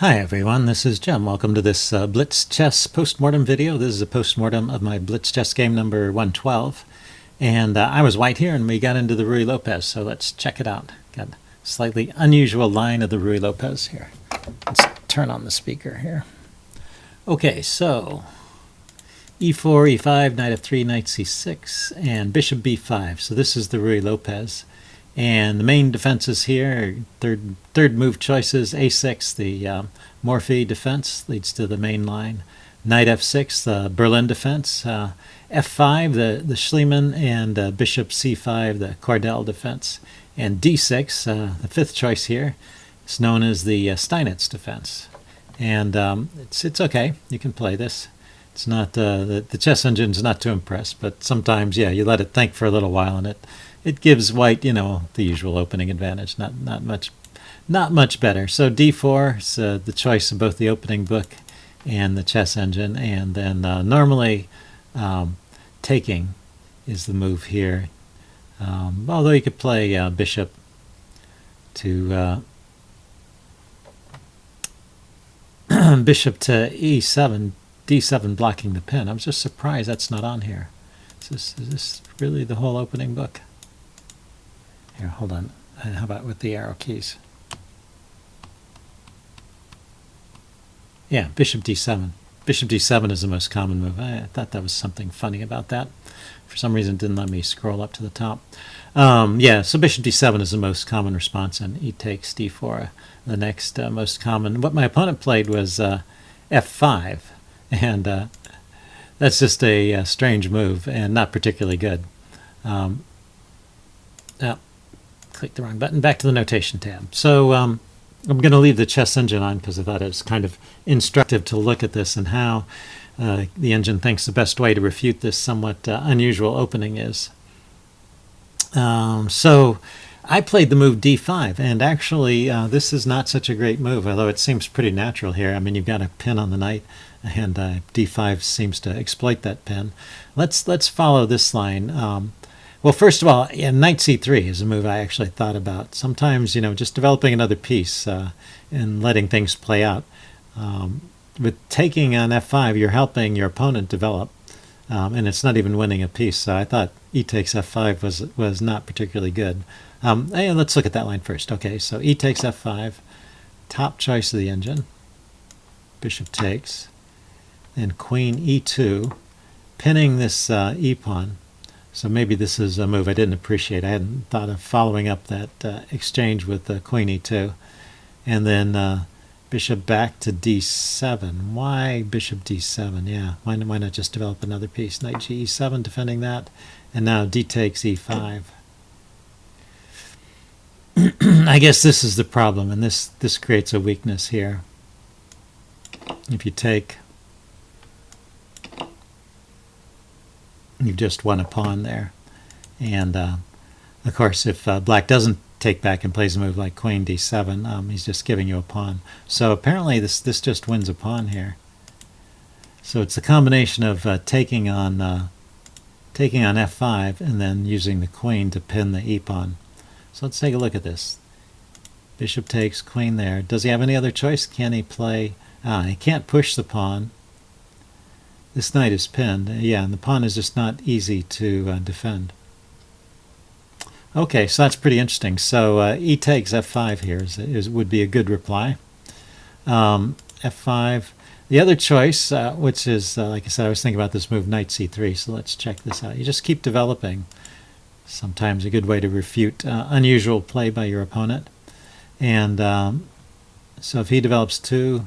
Hi everyone, this is Jim. Welcome to this Blitz chess postmortem video. This is a postmortem of my Blitz chess game number 112. And I was white here and we got into the Ruy Lopez, so let's check it out. Got a slightly unusual line of the Ruy Lopez here. Let's turn on the speaker here. Okay, so e4, e5, knight f3, knight c6, and bishop b5. So this is the Ruy Lopez. And the main defenses here, third move choices, a6, the Morphy defense, leads to the main line. Knight f6, the Berlin defense. f5, the Schliemann, and bishop c5, the Cordell defense. And d6, the fifth choice here, is known as the Steinitz defense. And it's okay, you can play this. It's not the chess engine's not too impressed, but sometimes, yeah, you let it think for a little while, and it gives white, you know, the usual opening advantage. Not much better. So d4 is the choice of both the opening book and the chess engine, and then normally taking is the move here. Although you could play bishop to bishop to e7, d7 blocking the pin. I was just surprised that's not on here. Is this really the whole opening book? Here, hold on. How about with the arrow keys? Yeah, bishop d7. Bishop d7 is the most common move. I thought that was something funny about that. For some reason, it didn't let me scroll up to the top. Yeah, so bishop d7 is the most common response, and e takes d4, the next most common. What my opponent played was f5, and that's just a strange move and not particularly good. Click the wrong button. Back to the notation tab. So I'm going to leave the chess engine on because I thought it was kind of instructive to look at this and how the engine thinks the best way to refute this somewhat unusual opening is. So I played the move d5, and actually this is not such a great move, although it seems pretty natural here. I mean, you've got a pin on the knight, and d5 seems to exploit that pin. Let's follow this line. Well, first of all, yeah, knight c3 is a move I actually thought about. Sometimes, you know, just developing another piece and letting things play out. With taking on f5, you're helping your opponent develop, and it's not even winning a piece. So I thought e takes f5 was not particularly good. Hey, let's look at that line first. Okay, so e takes f5, top choice of the engine. Bishop takes, and queen e2, pinning this e pawn. So maybe this is a move I didn't appreciate. I hadn't thought of following up that exchange with queen e2. And then bishop back to d7. Why bishop d7? Yeah, why not just develop another piece? Knight ge7 defending that. And now d takes e5. I guess this is the problem, and this creates a weakness here. If you take, you've just won a pawn there. And of course, if black doesn't take back and plays a move like queen d7, he's just giving you a pawn. So apparently this just wins a pawn here. So it's a combination of taking on f5 and then using the queen to pin the e-pawn. So let's take a look at this. Bishop takes, queen there. Does he have any other choice? Can he play? He can't push the pawn. This knight is pinned. Yeah, and the pawn is just not easy to defend. Okay, so that's pretty interesting. So e takes f5 here would be a good reply. f5. The other choice, which is, like I said, I was thinking about this move, knight c3. So let's check this out. You just keep developing. Sometimes a good way to refute unusual play by your opponent. And so if he develops two,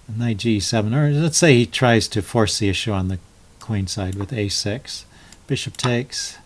knight g7, or let's say he tries to force the issue on the queen side with a6. Bishop takes,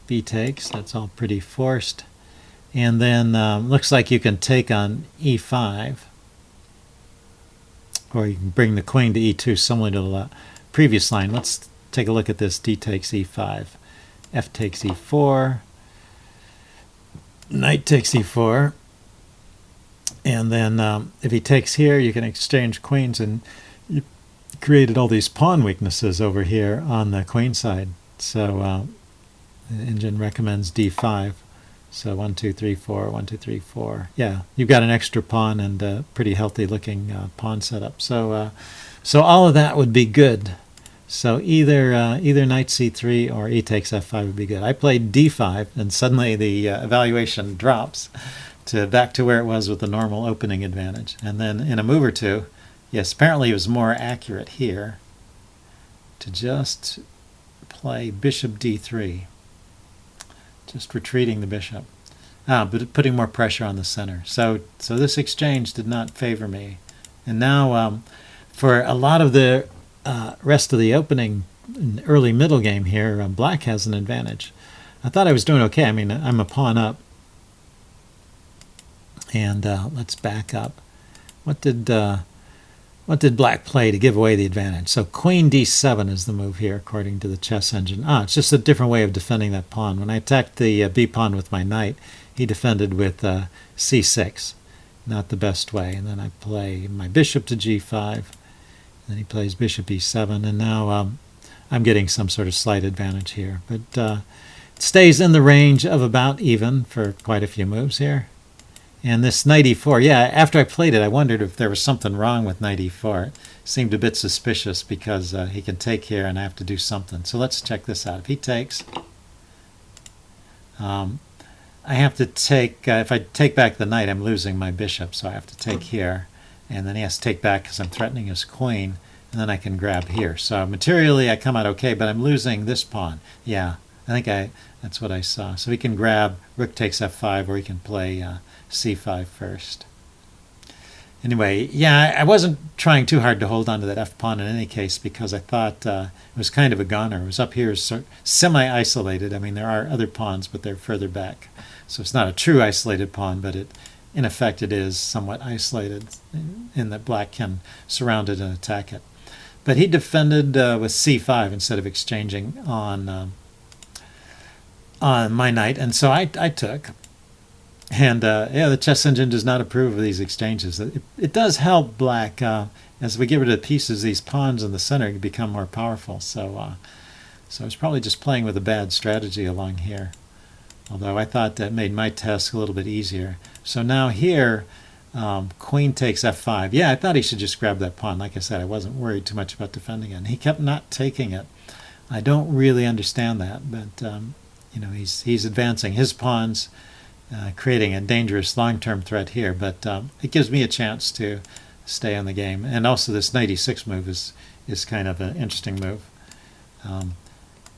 b takes, that's all pretty forced. And then looks like you can take on e5, or you can bring the queen to e2, similar to the previous line. Let's take a look at this. D takes e5, f takes e4, knight takes e4. And then if he takes here, you can exchange queens, and you created all these pawn weaknesses over here on the queen side. So the engine recommends d5 So 1, 2, 3, 4, 1, 2, 3, 4. Yeah, you've got an extra pawn and a pretty healthy looking pawn setup. So so all of that would be good. So either knight c3 or e takes f5 would be good. I played d5, and suddenly the evaluation drops to back to where it was with the normal opening advantage. And then in a move or two, yes, apparently it was more accurate here to just play bishop d3, just retreating the bishop, but putting more pressure on the center. So this exchange did not favor me. And now for a lot of the rest of the opening early middle game here, black has an advantage. I thought I was doing okay. I mean, I'm a pawn up. And let's back up. What did black play to give away the advantage? So queen d7 is the move here, according to the chess engine. It's just a different way of defending that pawn. When I attacked the b pawn with my knight, he defended with c6. Not the best way. And then I play my bishop to g5. Then he plays bishop e7, and now I'm getting some sort of slight advantage here. But it stays in the range of about even for quite a few moves here. And this knight e4, yeah, after I played it, I wondered if there was something wrong with knight e4. It seemed a bit suspicious because he can take here and I have to do something. So let's check this out. If he takes, I have to take, if I take back the knight, I'm losing my bishop, so I have to take here. And then he has to take back because I'm threatening his queen, and then I can grab here. So materially I come out okay, but I'm losing this pawn. Yeah, I think that's what I saw. So he can grab, rook takes f5, or he can play c5 first. Anyway, yeah, I wasn't trying too hard to hold on to that f-pawn in any case because I thought it was kind of a goner. It was up here semi-isolated. I mean, there are other pawns, but they're further back. So it's not a true isolated pawn, but in effect it is somewhat isolated in that black can surround it and attack it. But he defended with c5 instead of exchanging on my knight, and so I took. And yeah, the chess engine does not approve of these exchanges. It does help black. As we get rid of pieces, these pawns in the center become more powerful. So I was probably just playing with a bad strategy along here. Although I thought that made my task a little bit easier. So now here, queen takes f5. Yeah, I thought he should just grab that pawn. Like I said, I wasn't worried too much about defending it. And he kept not taking it. I don't really understand that, but you know, he's advancing his pawns, creating a dangerous long-term threat here. But it gives me a chance to stay on the game. And also this knight e6 move is kind of an interesting move.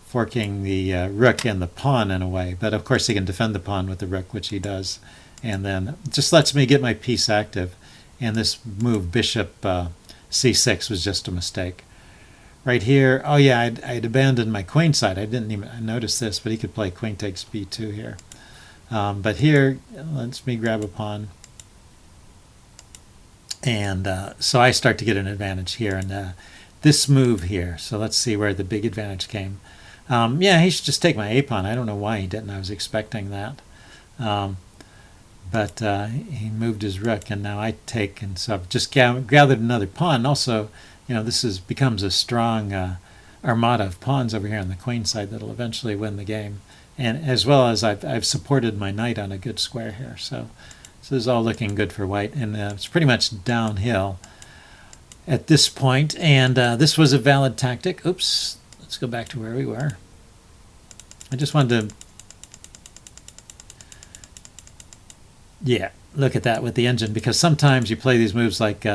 Forking the rook and the pawn in a way, but of course he can defend the pawn with the rook, which he does, and then it just lets me get my piece active. And this move bishop c6 was just a mistake. Right here, oh yeah, I'd abandoned my queen side. I didn't even notice this, but he could play queen takes b2 here. But here, lets me grab a pawn, and so I start to get an advantage here. And this move here, so let's see where the big advantage came. Yeah, he should just take my a-pawn. I don't know why he didn't. I was expecting that. But he moved his rook, and now I take, and so I've just gathered another pawn. Also, you know, this becomes a strong armada of pawns over here on the queen side that'll eventually win the game. And as well as I've supported my knight on a good square here. So this is all looking good for white, and it's pretty much downhill at this point. And this was a valid tactic. Oops. Let's go back to where we were. I just wanted to, yeah, look at that with the engine, because sometimes you play these moves like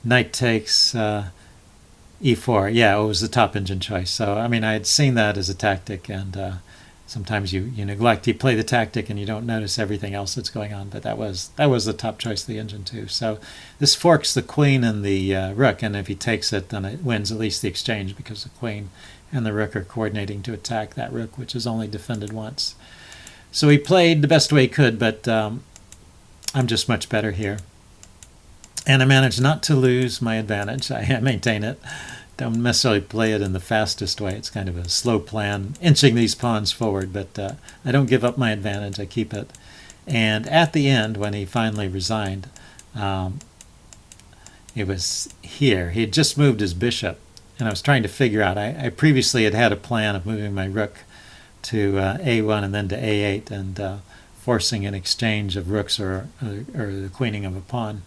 knight takes e4. Yeah, it was the top engine choice. So, I mean, I had seen that as a tactic, and sometimes you neglect, you play the tactic and you don't notice everything else that's going on, but that was the top choice of the engine too. So this forks the queen and the rook, and if he takes it, then it wins at least the exchange, because the queen and the rook are coordinating to attack that rook, which is only defended once. So he played the best way he could, but I'm just much better here. And I managed not to lose my advantage. I maintain it. Don't necessarily play it in the fastest way. It's kind of a slow plan, inching these pawns forward, but I don't give up my advantage. I keep it. And at the end, when he finally resigned, it was here. He had just moved his bishop, and I was trying to figure out. I previously had a plan of moving my rook to a1 and then to a8 and forcing an exchange of rooks or the queening of a pawn.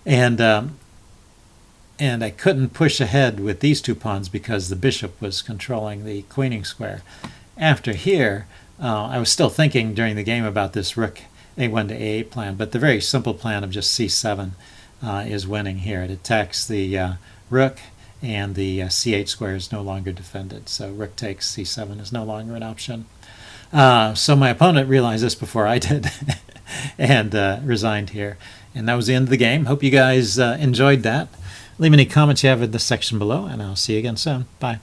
And I couldn't push ahead with these two pawns because the bishop was controlling the queening square. After here, I was still thinking during the game about this rook a1 to a8 plan, but the very simple plan of just c7 is winning here. It attacks the rook, and the c8 square is no longer defended. So rook takes c7 is no longer an option. So my opponent realized this before I did and resigned here. And that was the end of the game. Hope you guys enjoyed that. Leave any comments you have in the section below, and I'll see you again soon. Bye.